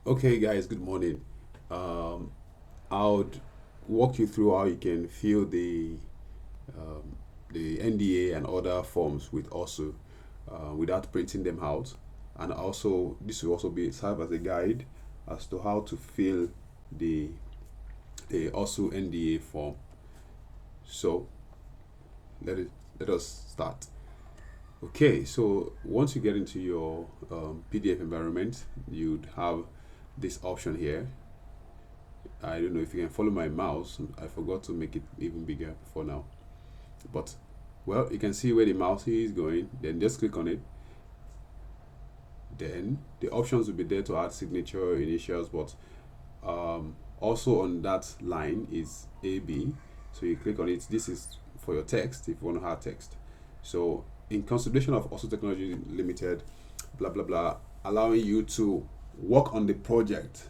Okay, guys, good morning. Um, I would walk you through how you can fill the NDA and other forms with also without printing them out, and also this will also be serve as a guide as to how to fill the also NDA form. So let it let us start. Okay, so once you get into your PDF environment, you'd have this option here. I don't know if you can follow my mouse. I forgot to make it even bigger for now. But, well, you can see where the mouse is going. Then just click on it. Then the options will be there to add signature, initials, but also on that line is AB. So you click on it. This is for your text if you want to add text. So in consideration of also technology limited, blah blah blah, allowing you to work on the project.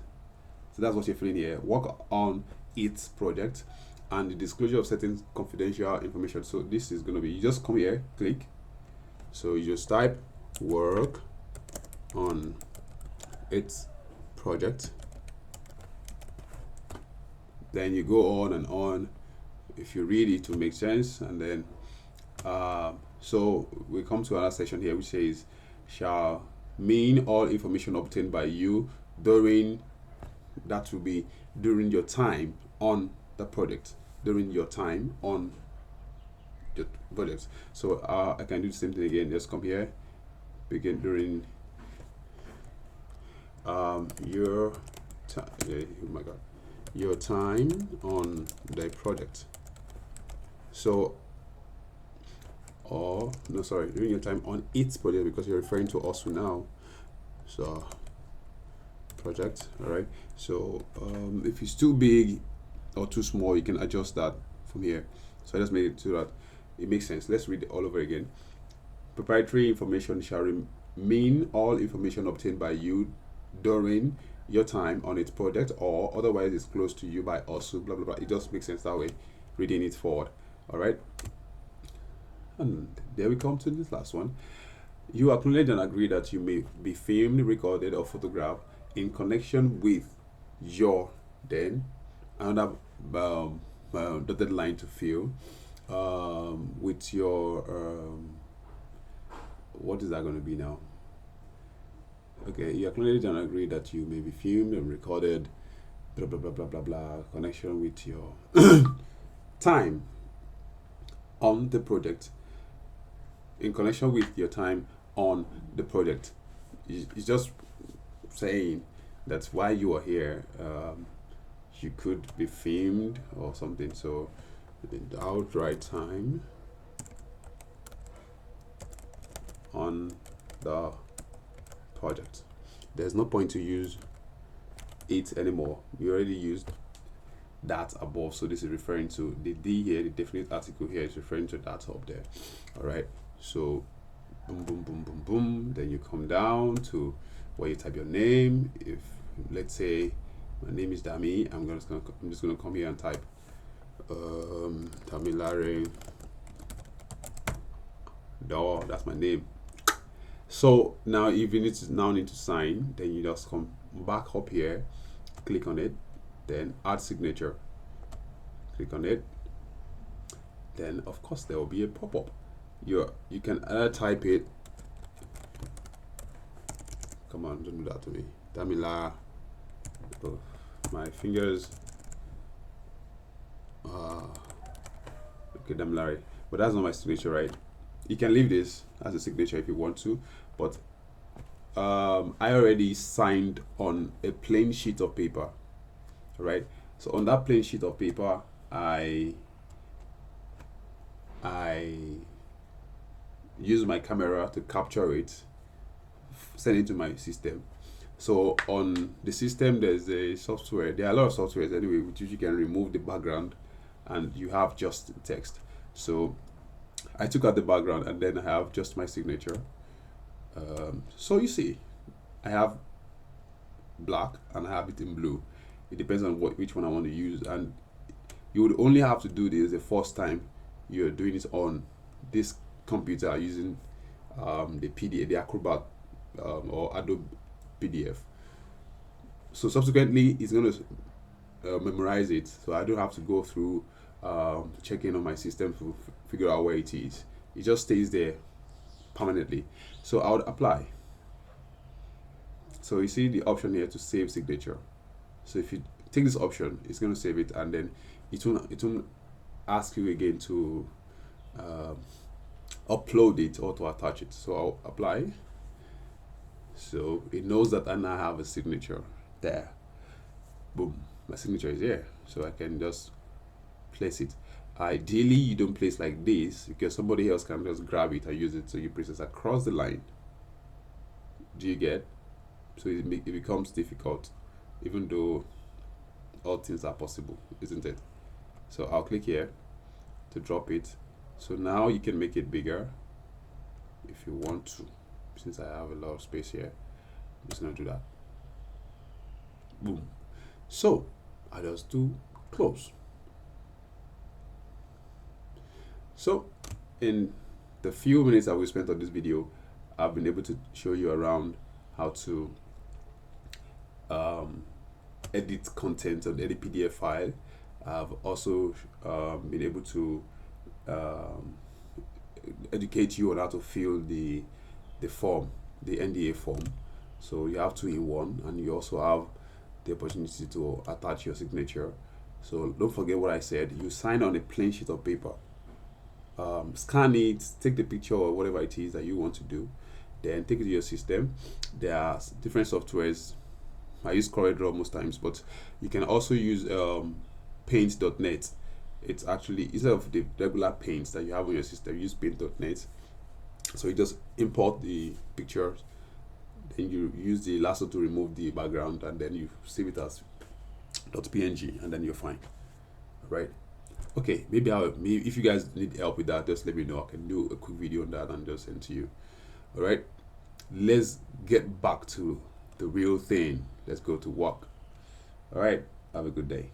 So that's what you're feeling here. Work on its project and the disclosure of certain confidential information. So this is going to be, you just come here, click. So you just type work on its project. Then you go on and on. If you read it will make sense. And then, so we come to another section here which says, shall mean all information obtained by you during, that will be during your time on the project, during your time on the project. So I can do the same thing again. Just come here, begin during your time. Oh my god, your time on the project. So, or no, sorry, during your time on its project, because you're referring to also now. So project, all right. So if it's too big or too small, you can adjust that from here. So I just made it so that it makes sense. Let's read it all over again. Proprietary information shall mean all information obtained by you during your time on its project or otherwise is close to you by also blah blah blah. It just makes sense that way, reading it forward. All right. And there we come to this last one. You acknowledge and agree that you may be filmed, recorded, or photographed in connection with your then another dotted line to fill with your what is that going to be now? Okay, you acknowledge and agree that you may be filmed and recorded, blah blah blah blah blah blah, connection with your time on the project, in connection with your time on the project. It's just saying that's why you are here. You could be filmed or something. So the outright time on the project. There's no point to use it anymore. We already used that above, so this is referring to the D here. The definite article here is referring to that up there. All right. So boom boom boom boom boom. Then you come down to where you type your name. If let's say my name is Dami, I'm just gonna come here and type Tamilare Daw. That's my name. So now if you need to sign, then you just come back up here, click on it, then add signature. Click on it. Then of course there will be a pop-up. You can type it. Come on, don't do that to me. Damila. Oh, my fingers. Okay, Damilare. But that's not my signature, right? You can leave this as a signature if you want to, but I already signed on a plain sheet of paper, right? So on that plain sheet of paper, I use my camera to capture it, send it to my system. So on the system, there's a software. There are a lot of softwares anyway, which you can remove the background, and you have just text. So I took out the background, and then I have just my signature. So you see, I have black and I have it in blue. It depends on which one I want to use, and you would only have to do this the first time you're doing it on this computer using the PDF, the Acrobat or Adobe PDF. So subsequently, it's going to memorize it, so I don't have to go through checking on my system to figure out where it is. It just stays there permanently. So I would apply. So you see the option here to save signature. So if you take this option, it's going to save it, and then it won't ask you again to upload it or to attach it. So I'll apply. So it knows that I now have a signature there. Boom, my signature is here. So I can just place it. Ideally, you don't place like this because somebody else can just grab it and use it. So you place it across the line. Do you get? So it becomes difficult, even though all things are possible, isn't it? So I'll click here to drop it. So now you can make it bigger if you want to. Since I have a lot of space here, I'm just gonna do that. Boom. So I just do close. So in the few minutes that we spent on this video, I've been able to show you around how to edit content on any PDF file. I've also been able to educate you on how to fill the form, the NDA form. So you have 2 in 1, and you also have the opportunity to attach your signature. So don't forget what I said. You sign on a plain sheet of paper, scan it, take the picture or whatever it is that you want to do, then take it to your system. There are different softwares. I use CorelDRAW most times, but you can also use paint.net. It's actually, instead of the regular paints that you have on your system, use paint.net. So you just import the pictures, then you use the lasso to remove the background, and then you save it as .png, and then you're fine. Right? Okay, maybe if you guys need help with that, just let me know. I can do a quick video on that and just send to you. All right, let's get back to the real thing. Let's go to work. All right, have a good day.